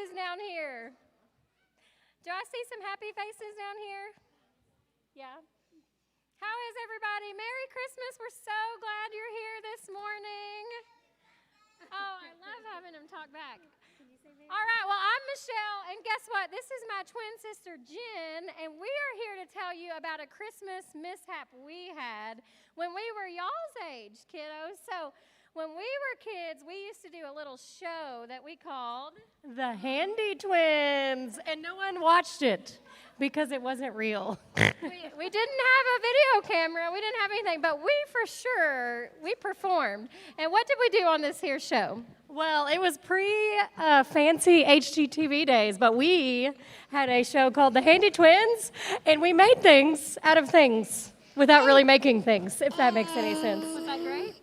faces down here? Do I see some happy faces down here? Yeah. How is everybody? Merry Christmas. We're so glad you're here this morning. Oh, I love having them talk back. All right, well, I'm Michelle, and guess what? This is my twin sister, Jen, and we are here to tell you about a Christmas mishap we had when we were y'all's age, kiddos. So when we were kids, we used to do a little show that we called The Handy Twins, and no one watched it because it wasn't real. we didn't have a video camera, we didn't have anything, but we performed. And what did we do on this here show? Well, it was pre-fancy HGTV days, but we had a show called The Handy Twins, and we made things out of things without really making things, if that makes any sense. Was that great?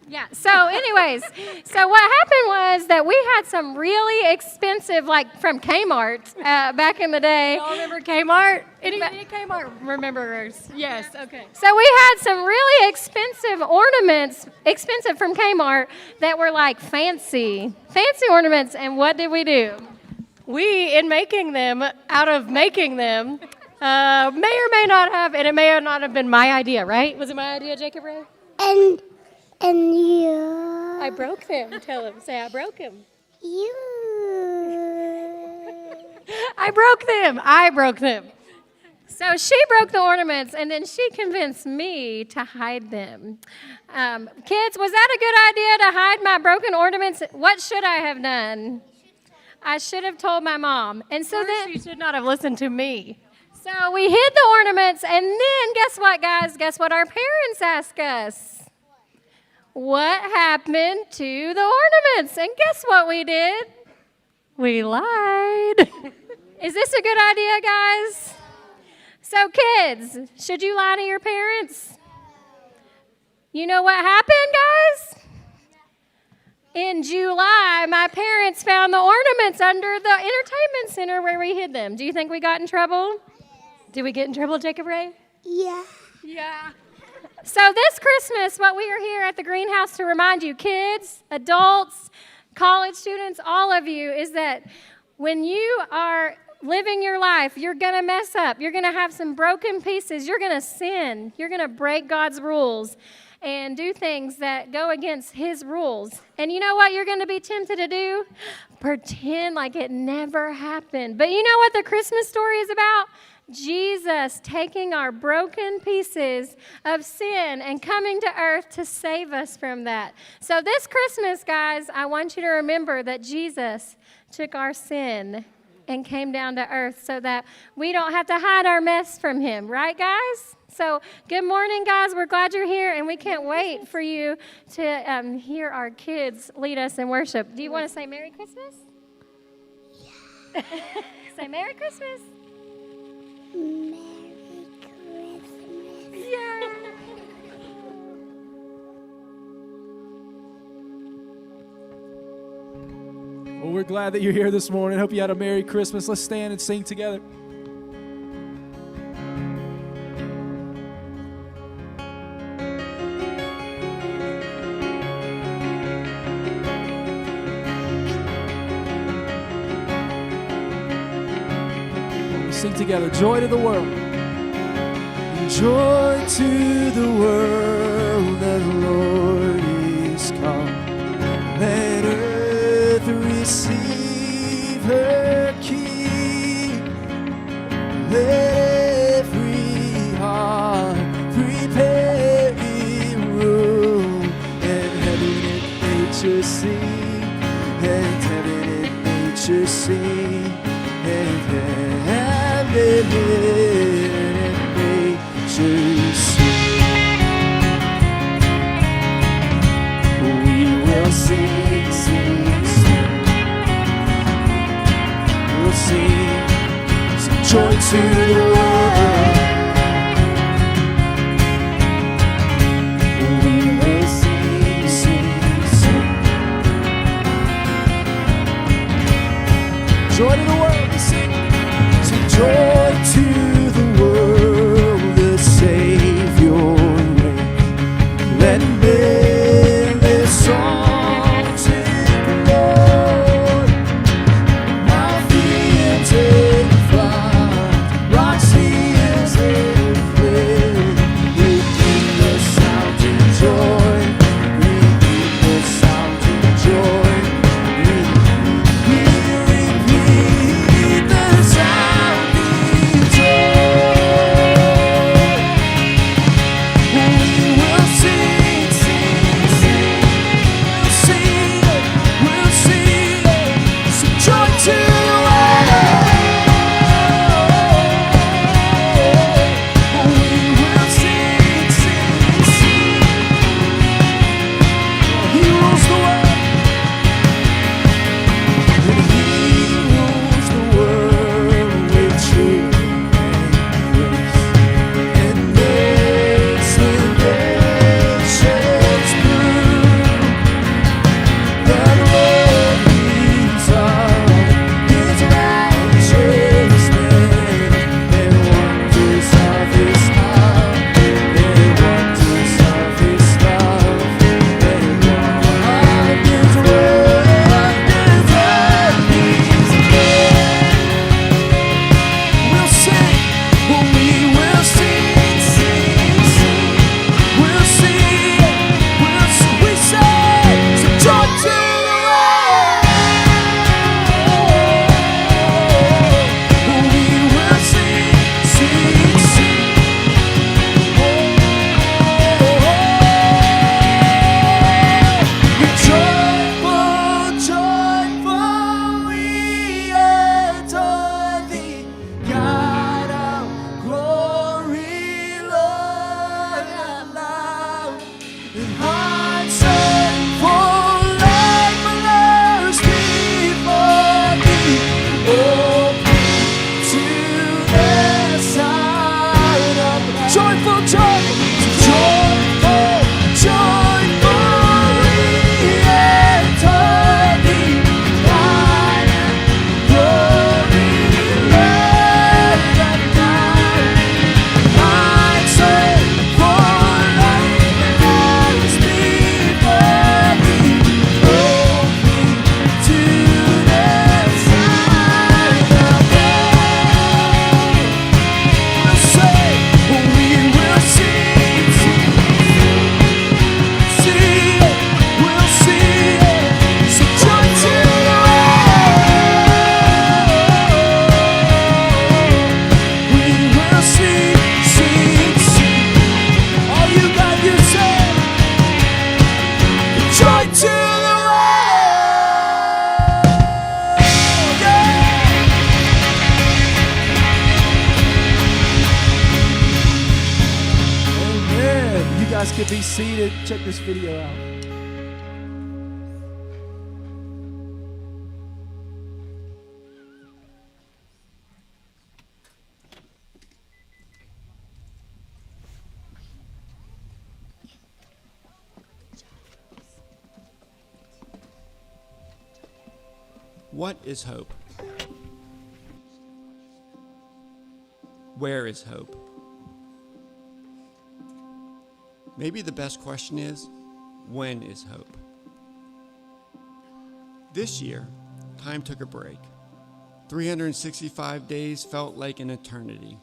Yeah, so anyways, so what happened was that we had some really expensive, like from Kmart back in the day. Y'all remember Kmart? Any Kmart rememberers? Yes, okay. So we had some really expensive ornaments, expensive from Kmart, that were like fancy ornaments, and what did we do? We, in making them, out of making them, may or may not have, and it may or not have been my idea, right? Was it my idea, Jacob Ray? And you. I broke them. Tell him. Say, I broke them. You. I broke them. So she broke the ornaments, and then she convinced me to hide them. Kids, was that a good idea to hide my broken ornaments? What should I have done? I should have told my mom. And so then she should not have listened to me. So we hid the ornaments, and then guess what, guys? Guess what our parents asked us? What happened to the ornaments? And guess what we did? We lied. Is this a good idea, guys? So kids, should you lie to your parents? You know what happened, guys? In July, my parents found the ornaments under the entertainment center where we hid them. Do you think we got in trouble? Did we get in trouble, Jacob Ray? Yeah. Yeah. So this Christmas, what we are here at the greenhouse to remind you, kids, adults, college students, all of you, is that when you are living your life, you're going to mess up. You're going to have some broken pieces. You're going to sin. You're going to break God's rules and do things that go against His rules. And you know what you're going to be tempted to do? Pretend like it never happened. But you know what the Christmas story is about? Jesus taking our broken pieces of sin and coming to earth to save us from that. So this Christmas, guys, I want you to remember that Jesus took our sin and came down to earth so that we don't have to hide our mess from Him. Right, guys? So good morning, guys. We're glad you're here, and we can't wait for you to hear our kids lead us in worship. Do you want to say Merry Christmas? Yeah. Say Merry Christmas. Merry Christmas. Yeah. Well, we're glad that you're here this morning. Hope you had a Merry Christmas. Let's stand and sing together. Sing together, joy to the world. Joy to the world, the Lord is come. Let earth receive her King. Let every heart prepare in room. And heaven and nature sing. And heaven and nature sing. And heaven and nature sing. We will sing, sing, sing. We'll sing joy to the world. We will sing, sing, sing. Joy to the world, we sing. Sing joy to the world, the Savior reigns. Let men their song to the Lord. could be seated, check this video out. What is hope? Where is hope? Maybe the best question is, when is hope? This year, time took a break. 365 days felt like an eternity.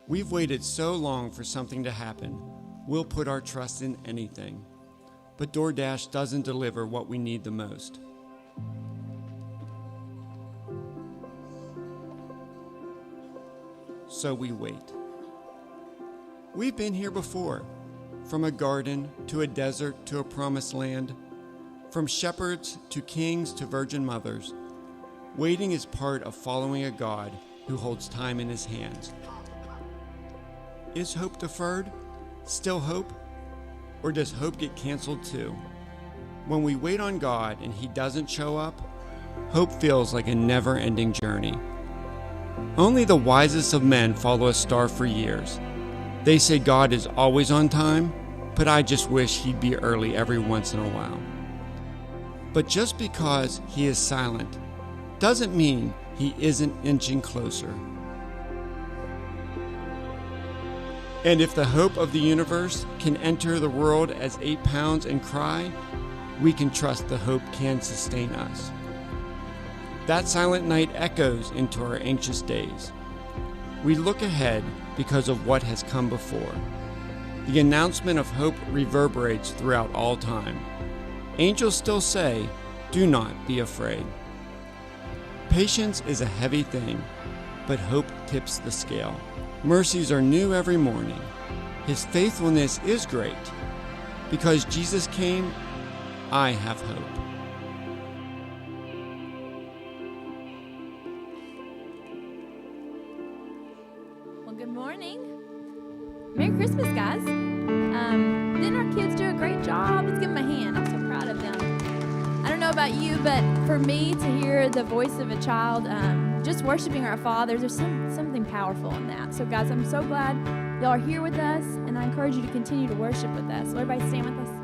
We've waited so long for something to happen, we'll put our trust in anything. But DoorDash doesn't deliver what we need the most. So we wait. We've been here before, from a garden to a desert to a promised land, from shepherds to kings to virgin mothers. Waiting is part of following a God who holds time in his hands. Is hope deferred? Still hope? Or does hope get canceled too? When we wait on God and he doesn't show up, hope feels like a never-ending journey. Only the wisest of men follow a star for years. They say God is always on time, but I just wish he'd be early every once in a while. But just because he is silent doesn't mean he isn't inching closer. And if the hope of the universe can enter the world as 8 pounds and cry, we can trust the hope can sustain us. That silent night echoes into our anxious days. We look ahead because of what has come before. The announcement of hope reverberates throughout all time. Angels still say, "Do not be afraid." Patience is a heavy thing, but hope tips the scale. Mercies are new every morning. His faithfulness is great. Because Jesus came, I have hope. Good morning. Merry Christmas, guys. Didn't our kids do a great job? Let's give them a hand. I'm so proud of them. I don't know about you, but for me to hear the voice of a child just worshiping our Father, there's something powerful in that. So, guys, I'm so glad y'all are here with us, and I encourage you to continue to worship with us. So everybody stand with us.